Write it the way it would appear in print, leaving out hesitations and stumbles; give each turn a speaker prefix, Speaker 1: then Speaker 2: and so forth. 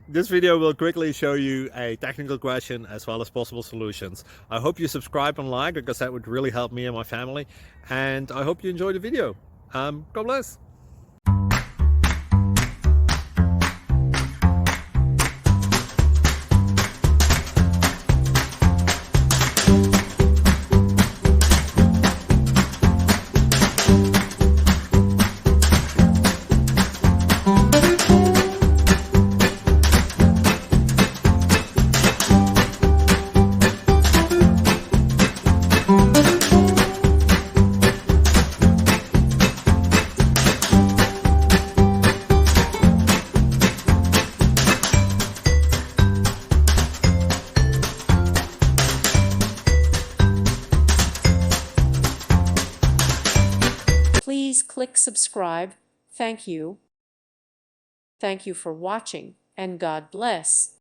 Speaker 1: This video will quickly show you a technical question as well as possible solutions. I hope you subscribe and like because that would really help me and my family. And I hope you enjoy the video. God bless.
Speaker 2: Please click subscribe. Thank you. Thank you for watching, and God bless.